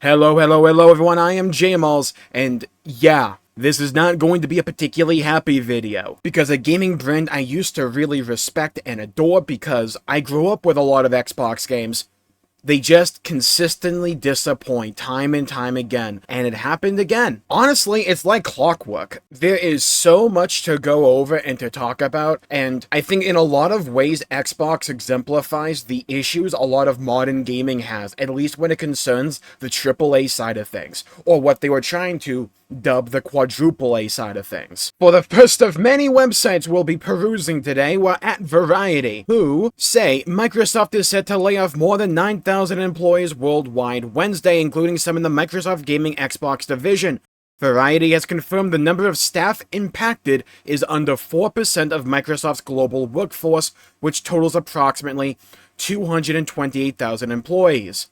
Hello everyone, I am Jmulls, and yeah, this is not going to be a particularly happy video, because a gaming brand I used to really respect and adore because I grew up with a lot of Xbox games, they just consistently disappoint time and time again, and it happened again. Honestly, it's like clockwork. There is so much to go over and to talk about, and I think in a lot of ways Xbox exemplifies the issues a lot of modern gaming has, at least when it concerns the AAA side of things, or what they were trying to dub the quadruple A side of things. For the first of many websites we'll be perusing today, we're at Variety, who say Microsoft is set to lay off more than 9,000 employees worldwide Wednesday, including some in the Microsoft Gaming Xbox division. Variety has confirmed the number of staff impacted is under 4% of Microsoft's global workforce, which totals approximately 228,000 employees.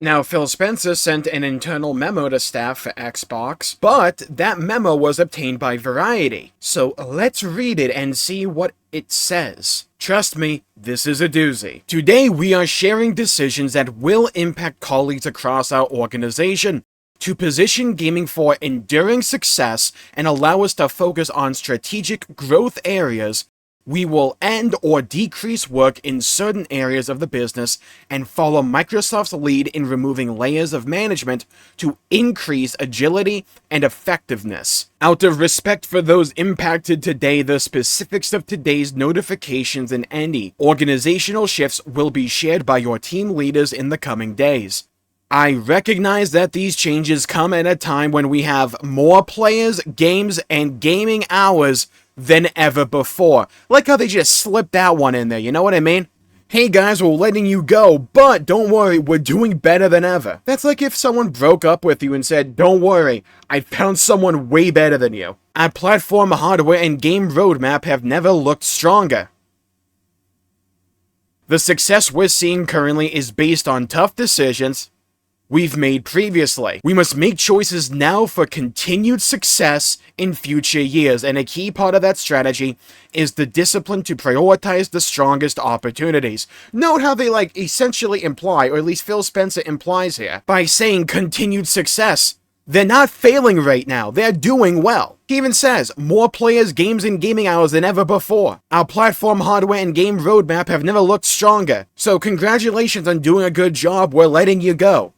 Now, Phil Spencer sent an internal memo to staff for Xbox, but that memo was obtained by Variety. So let's read it and see what it says. Trust me, this is a doozy. Today, we are sharing decisions that will impact colleagues across our organization to position gaming for enduring success and allow us to focus on strategic growth areas. We will end or decrease work in certain areas of the business and follow Microsoft's lead in removing layers of management to increase agility and effectiveness. Out of respect for those impacted today, the specifics of today's notifications and any organizational shifts will be shared by your team leaders in the coming days. I recognize that these changes come at a time when we have more players, games, and gaming hours than ever before. Like how they just slipped that one in there, you know what I mean? Hey guys, we're letting you go, but don't worry, we're doing better than ever. That's like if someone broke up with you and said, don't worry, I found someone way better than you. Our platform, hardware, and game roadmap have never looked stronger. The success we're seeing currently is based on tough decisions we've made previously. We must make choices now for continued success in future years, and a key part of that strategy is the discipline to prioritize the strongest opportunities. Note how they essentially imply, or at least Phil Spencer implies here, by saying continued success. They're not failing right now, they're doing well. He even says, more players, games, and gaming hours than ever before. Our platform, hardware, and game roadmap have never looked stronger. So congratulations on doing a good job, we're letting you go.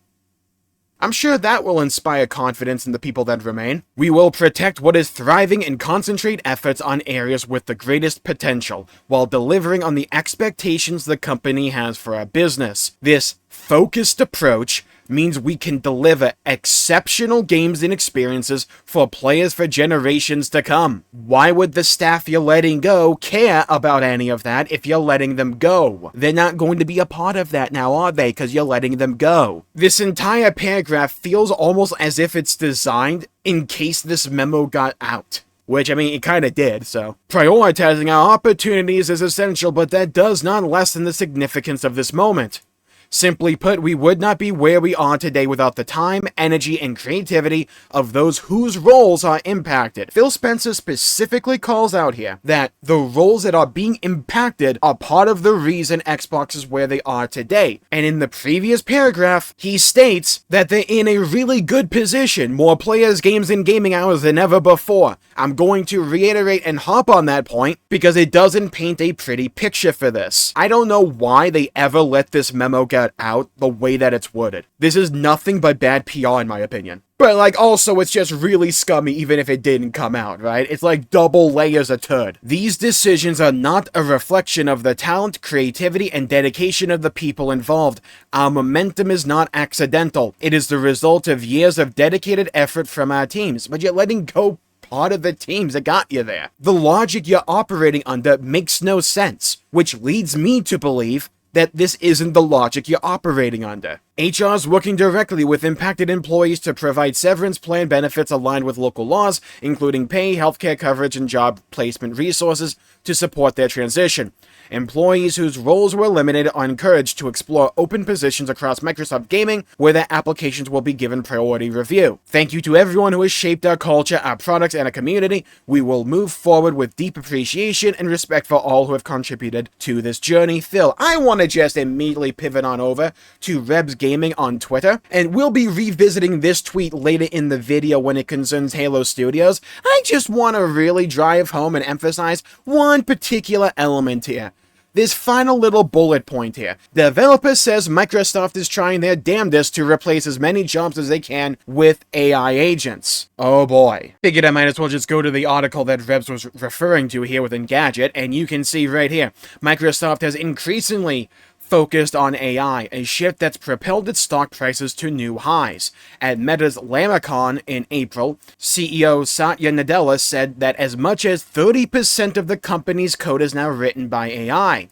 I'm sure that will inspire confidence in the people that remain. We will protect what is thriving and concentrate efforts on areas with the greatest potential, while delivering on the expectations the company has for our business. This focused approach means we can deliver exceptional games and experiences for players for generations to come. Why would the staff you're letting go care about any of that if you're letting them go? They're not going to be a part of that now, are they? Because you're letting them go. This entire paragraph feels almost as if it's designed in case this memo got out. Which, I mean, it kind of did, so. Prioritizing our opportunities is essential, but that does not lessen the significance of this moment. Simply put, we would not be where we are today without the time, energy, and creativity of those whose roles are impacted. Phil Spencer specifically calls out here that the roles that are being impacted are part of the reason Xbox is where they are today. And in the previous paragraph, he states that they're in a really good position, more players, games, and gaming hours than ever before. I'm going to reiterate and hop on that point because it doesn't paint a pretty picture for this. I don't know why they ever let this memo get out the way that it's worded. This is nothing but bad PR in my opinion. But also it's just really scummy even if it didn't come out, right? It's like double layers of turd. These decisions are not a reflection of the talent, creativity, and dedication of the people involved. Our momentum is not accidental. It is the result of years of dedicated effort from our teams, but you're letting go part of the teams that got you there. The logic you're operating under makes no sense, which leads me to believe that this isn't the logic you're operating under. HR is working directly with impacted employees to provide severance plan benefits aligned with local laws, including pay, healthcare coverage, and job placement resources to support their transition. Employees whose roles were limited are encouraged to explore open positions across Microsoft Gaming, where their applications will be given priority review. Thank you to everyone who has shaped our culture, our products, and our community. We will move forward with deep appreciation and respect for all who have contributed to this journey. Phil, I want to just immediately pivot on over to Reb's Gaming on Twitter, and we'll be revisiting this tweet later in the video when it concerns Halo Studios. I just want to really drive home and emphasize one particular element here. This final little bullet point here. The developer says Microsoft is trying their damnedest to replace as many jobs as they can with AI agents. Oh boy. Figured I might as well just go to the article that Rebs was referring to here within Gadget, and you can see right here, Microsoft has increasingly focused on AI, a shift that's propelled its stock prices to new highs. At Meta's LamaCon in April, CEO Satya Nadella said that as much as 30% of the company's code is now written by AI.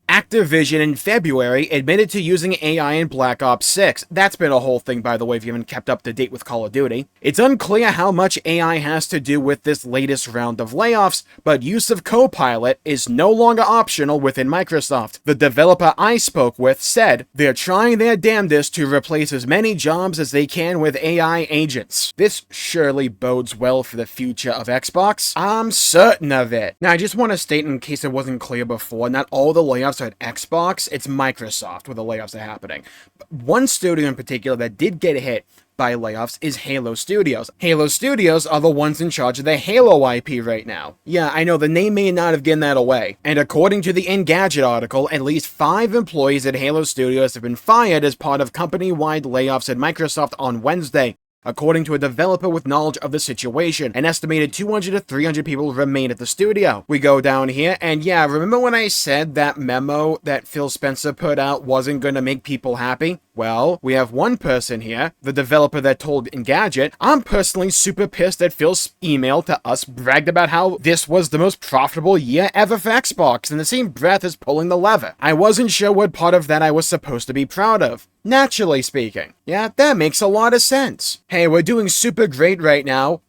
Activision in February admitted to using AI in Black Ops 6. That's been a whole thing, by the way, if you haven't kept up to date with Call of Duty. It's unclear how much AI has to do with this latest round of layoffs, but use of Copilot is no longer optional within Microsoft. The developer I spoke with said they're trying their damnedest to replace as many jobs as they can with AI agents. This surely bodes well for the future of Xbox. I'm certain of it. Now, I just want to state, in case it wasn't clear before, not all the layoffs at Xbox, it's Microsoft where the layoffs are happening. One studio in particular that did get hit by layoffs is Halo Studios. Halo Studios are the ones in charge of the Halo IP right now. Yeah, I know the name may not have given that away. And according to the Engadget article, at least 5 employees at Halo Studios have been fired as part of company-wide layoffs at Microsoft on Wednesday. According to a developer with knowledge of the situation, an estimated 200 to 300 people remain at the studio. We go down here, and yeah, remember when I said that memo that Phil Spencer put out wasn't going to make people happy? Well, we have one person here, the developer that told Engadget, I'm personally super pissed that Phil's email to us bragged about how this was the most profitable year ever for Xbox, in the same breath as pulling the lever. I wasn't sure what part of that I was supposed to be proud of. Naturally speaking. Yeah, that makes a lot of sense. Hey, we're doing super great right now,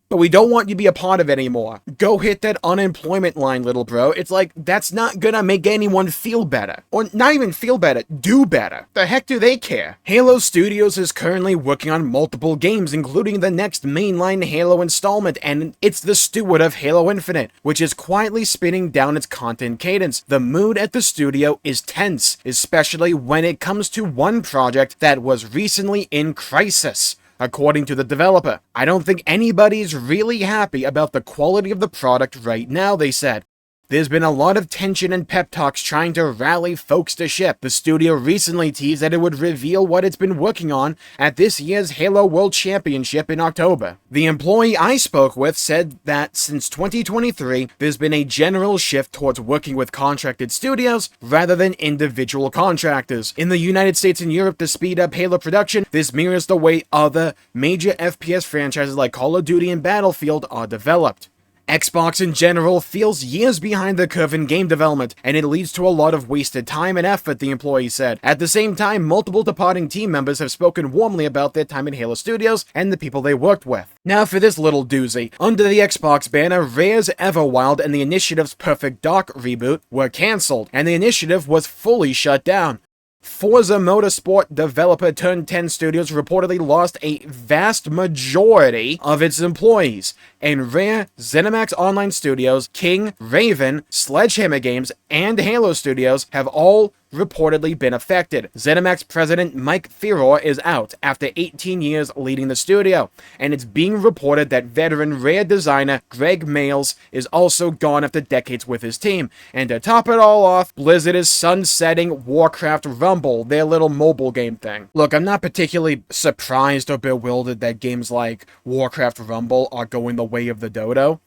but we don't want you to be a part of it anymore. Go hit that unemployment line, little bro. It's like, that's not gonna make anyone feel better. Or not even feel better, do better. The heck do they care? Halo Studios is currently working on multiple games, including the next mainline Halo installment, and it's the steward of Halo Infinite, which is quietly spinning down its content cadence. The mood at the studio is tense, especially when it comes to one project that was recently in crisis. According to the developer, I don't think anybody's really happy about the quality of the product right now, they said. There's been a lot of tension and pep talks trying to rally folks to ship. The studio recently teased that it would reveal what it's been working on at this year's Halo World Championship in October. The employee I spoke with said that since 2023, there's been a general shift towards working with contracted studios rather than individual contractors. In the United States and Europe to speed up Halo production, this mirrors the way other major FPS franchises like Call of Duty and Battlefield are developed. Xbox in general feels years behind the curve in game development, and it leads to a lot of wasted time and effort, the employee said. At the same time, multiple departing team members have spoken warmly about their time in Halo Studios and the people they worked with. Now for this little doozy. Under the Xbox banner, Rare's Everwild and the Initiative's Perfect Dark reboot were cancelled, and the Initiative was fully shut down. Forza Motorsport developer turned 10 studios reportedly lost a vast majority of its employees, and Rare, ZeniMax Online Studios, King, Raven, Sledgehammer Games, and Halo Studios have all reportedly been affected. ZeniMax president Mike Furore is out after 18 years leading the studio, and it's being reported that veteran Rare designer Greg Mails is also gone after decades with his team. And to top it all off, Blizzard is sunsetting Warcraft Rumble, their little mobile game thing. Look, I'm not particularly surprised or bewildered that games like Warcraft Rumble are going the way of the dodo,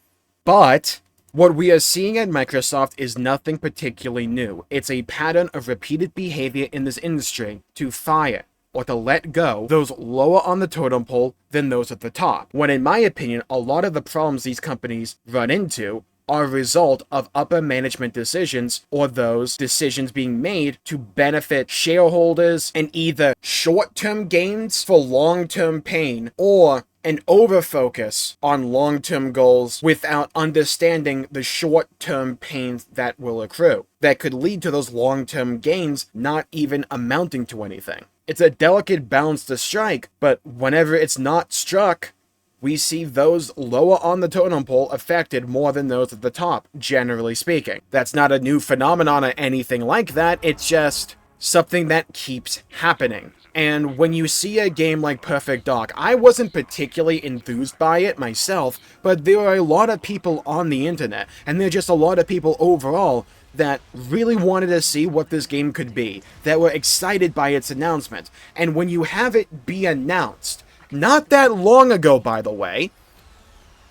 but what we are seeing at Microsoft is nothing particularly new. It's a pattern of repeated behavior in this industry to fire or to let go those lower on the totem pole than those at the top. When in my opinion, a lot of the problems these companies run into are a result of upper management decisions, or those decisions being made to benefit shareholders and either short-term gains for long-term pain, or an overfocus on long-term goals without understanding the short-term pains that will accrue, that could lead to those long-term gains not even amounting to anything. It's a delicate balance to strike, but whenever it's not struck, we see those lower on the totem pole affected more than those at the top, generally speaking. That's not a new phenomenon or anything like that, it's just something that keeps happening. And when you see a game like Perfect Dark, I wasn't particularly enthused by it myself, but there are a lot of people on the internet, and there are just a lot of people overall that really wanted to see what this game could be, that were excited by its announcement. And when you have it be announced, not that long ago, by the way,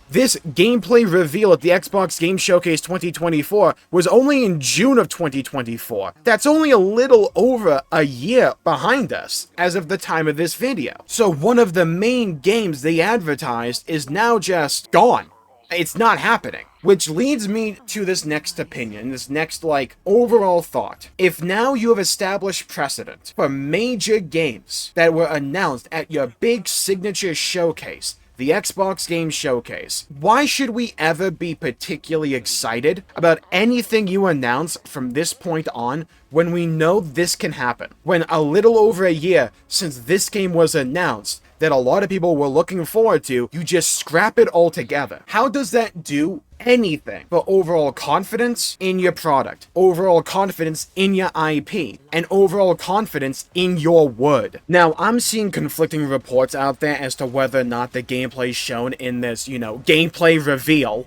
this gameplay reveal at the Xbox Game Showcase 2024 was only in June of 2024. That's only a little over a year behind us as of the time of this video. So one of the main games they advertised is now just gone. It's not happening. Which leads me to this next opinion, this next, overall thought. If now you have established precedent for major games that were announced at your big signature showcase, the Xbox Game Showcase, why should we ever be particularly excited about anything you announce from this point on when we know this can happen? When a little over a year since this game was announced that a lot of people were looking forward to, you just scrap it altogether. How does that do anything for overall confidence in your product, overall confidence in your IP, and overall confidence in your word? Now, I'm seeing conflicting reports out there as to whether or not the gameplay shown in this, gameplay reveal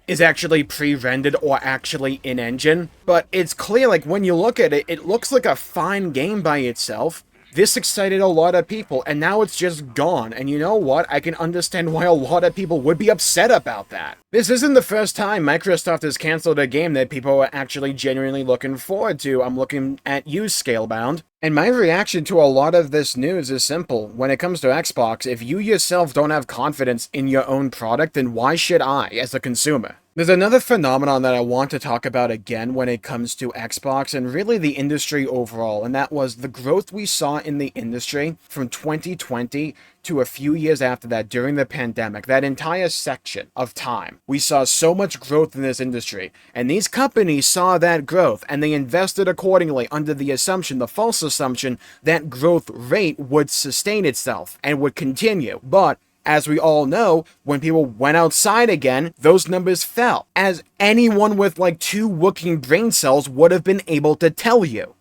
is actually pre-rendered or actually in-engine. But it's clear, when you look at it, it looks like a fine game by itself. This excited a lot of people, and now it's just gone. And you know what? I can understand why a lot of people would be upset about that. This isn't the first time Microsoft has canceled a game that people are actually genuinely looking forward to. I'm looking at you, Scalebound. And my reaction to a lot of this news is simple. When it comes to Xbox, if you yourself don't have confidence in your own product, then why should I, as a consumer? There's another phenomenon that I want to talk about again when it comes to Xbox and really the industry overall, and that was the growth we saw in the industry from 2020 to a few years after that during the pandemic. That entire section of time, we saw so much growth in this industry, and these companies saw that growth and they invested accordingly under the assumption, the false assumption, that growth rate would sustain itself and would continue. But as we all know, when people went outside again, those numbers fell, as anyone with 2 working brain cells would have been able to tell you.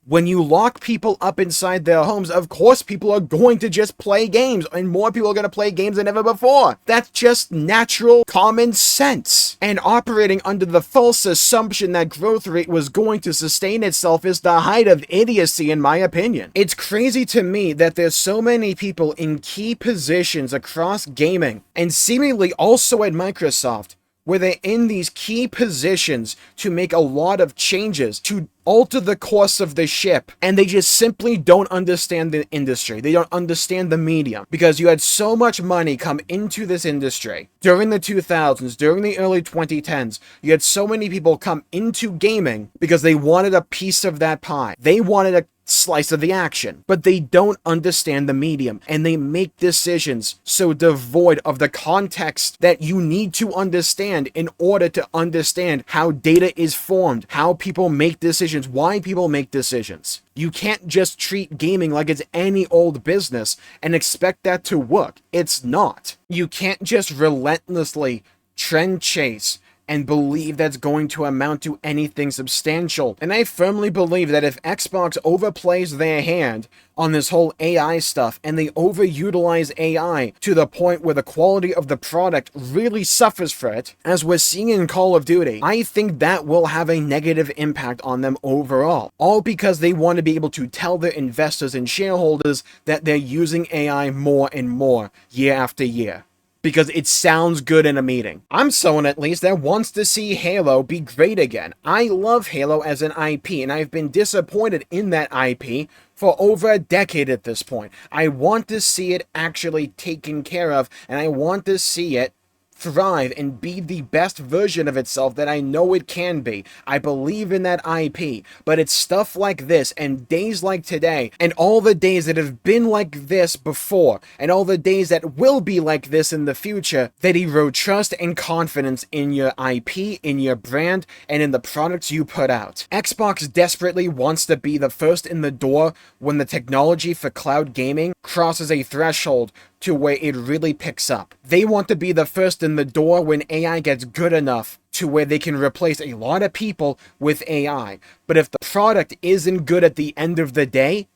When you lock people up inside their homes, of course people are going to just play games, and more people are going to play games than ever before. That's just natural common sense. And operating under the false assumption that growth rate was going to sustain itself is the height of idiocy, in my opinion. It's crazy to me that there's so many people in key positions across gaming, and seemingly also at Microsoft, where they're in these key positions to make a lot of changes, to alter the course of the ship, and they just simply don't understand the industry. They don't understand the medium, because you had so much money come into this industry during the 2000s, during the early 2010s. You had so many people come into gaming because they wanted a piece of that pie. They wanted a slice of the action, but they don't understand the medium, and they make decisions so devoid of the context that you need to understand in order to understand how data is formed, how people make decisions, why people make decisions. You can't just treat gaming like it's any old business and expect that to work. It's not. You can't just relentlessly trend chase and believe that's going to amount to anything substantial. And I firmly believe that if Xbox overplays their hand on this whole AI stuff, and they overutilize AI to the point where the quality of the product really suffers for it, as we're seeing in Call of Duty, I think that will have a negative impact on them overall. All because they want to be able to tell their investors and shareholders that they're using AI more and more year after year, because it sounds good in a meeting. I'm someone, at least, that wants to see Halo be great again. I love Halo as an IP, and I've been disappointed in that IP for over a decade at this point. I want to see it actually taken care of, and I want to see it thrive and be the best version of itself that I know it can be. I believe in that IP, but it's stuff like this and days like today and all the days that have been like this before and all the days that will be like this in the future that erode trust and confidence in your IP, in your brand, and in the products you put out. Xbox desperately wants to be the first in the door when the technology for cloud gaming crosses a threshold to where it really picks up. They want to be the first in the door when AI gets good enough to where they can replace a lot of people with AI. But if the product isn't good at the end of the day,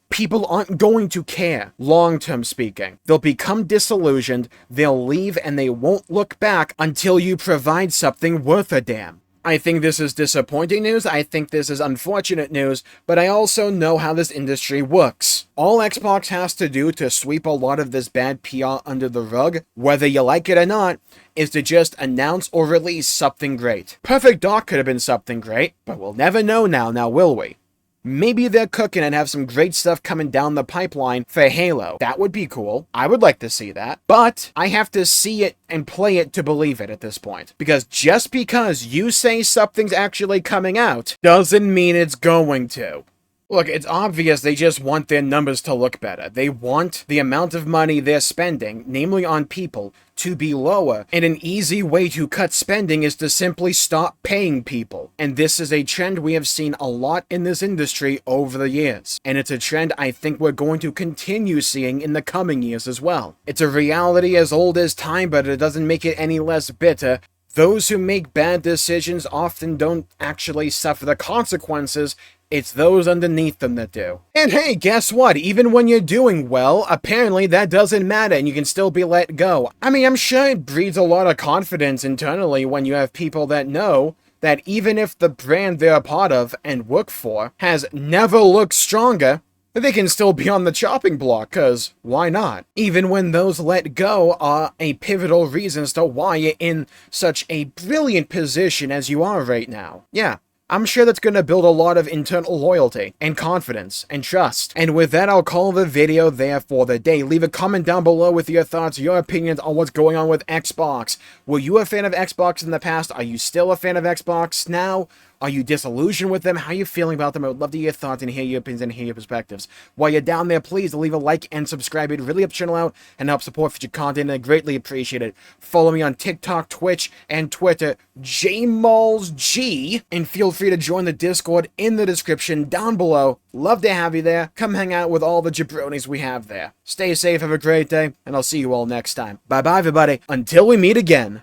people aren't going to care, long-term speaking. They'll become disillusioned, they'll leave, and they won't look back until you provide something worth a damn. I think this is disappointing news, I think this is unfortunate news, but I also know how this industry works. All Xbox has to do to sweep a lot of this bad PR under the rug, whether you like it or not, is to just announce or release something great. Perfect Dark could have been something great, but we'll never know now will we? Maybe they're cooking and have some great stuff coming down the pipeline for Halo. That would be cool. I would like to see that. But I have to see it and play it to believe it at this point. Because just because you say something's actually coming out doesn't mean it's going to. Look, it's obvious they just want their numbers to look better. They want the amount of money they're spending, namely on people, to be lower. And an easy way to cut spending is to simply stop paying people. And this is a trend we have seen a lot in this industry over the years. And it's a trend I think we're going to continue seeing in the coming years as well. It's a reality as old as time, but it doesn't make it any less bitter. Those who make bad decisions often don't actually suffer the consequences. It's those underneath them that do. And hey, guess what? Even when you're doing well, apparently that doesn't matter and you can still be let go. I mean, I'm sure it breeds a lot of confidence internally when you have people that know that even if the brand they're a part of and work for has never looked stronger, they can still be on the chopping block, cause why not? Even when those let go are a pivotal reason as to why you're in such a brilliant position as you are right now. Yeah. I'm sure that's going to build a lot of internal loyalty, and confidence, and trust. And with that, I'll call the video there for the day. Leave a comment down below with your thoughts, your opinions on what's going on with Xbox. Were you a fan of Xbox in the past? Are you still a fan of Xbox now? Are you disillusioned with them? How are you feeling about them? I would love to hear your thoughts and hear your opinions and hear your perspectives. While you're down there, please leave a like and subscribe. It really helps the channel out and helps support future content, and I greatly appreciate it. Follow me on TikTok, Twitch, and Twitter, Jmulls G, and feel free to join the Discord in the description down below. Love to have you there. Come hang out with all the jabronis we have there. Stay safe, have a great day, and I'll see you all next time. Bye-bye, everybody. Until we meet again.